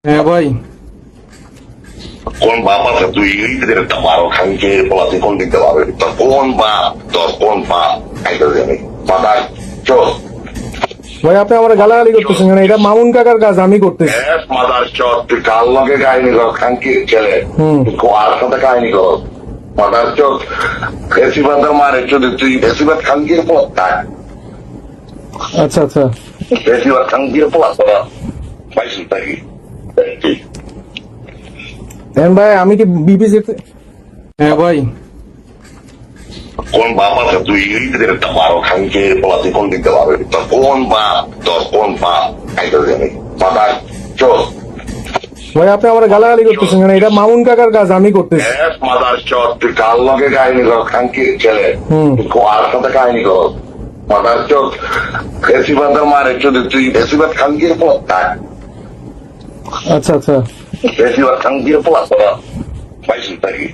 হ্যাঁ ভাই। কোন বাপ আছে তুই ইংরেজিদের একটা বারো খানকে বলাতে কোন দিতে পারবে তোর কোন বাপ তোর কোন বাপ খাইতে জানি মাথায় চোখ ভাই আপনি আমার গালাগালি করতেছেন কেন? এটা মামুন কাকার কাজ, আমি করতেছি। মাদার চোখ তুই কার লগে কাহিনী কর খানকে ছেলে তুই আর সাথে কাহিনী কর মাদার চোখ বেশিবাদের মারে যদি তুই বেশিবাদ খানকির পথ থাক আচ্ছা আচ্ছা। বেশিবাদ খানকির পথ তোরা পাইছিস নাকি হ্যাঁ ভাই, আমি কি বিবিসিতে? হ্যাঁ ভাই। কোন বাপ আছে তুই ইংরেজিদের একটা বারো খানকে বলাতে কোন দিতে পারবে তোর কোন বাপ তোর কোন বাপ খাইতে জানি মাথায় চোখ ভাই আপনি আমার গালাগালি করতেছেন কেন? এটা মামুন কাকার কাজ, আমি করতেছি। মাদার চোখ তুই কার লগে কাহিনী কর খানকির ছেলে তুই আর সাথে কাহিনী কর মাদার চোখ বেশিবাদের মারে যদি তুই বেশিবাদ খানকির পথ থাক আচ্ছা আচ্ছা। বেশিবাদ খানকির পথ তোরা পাইছিস নাকি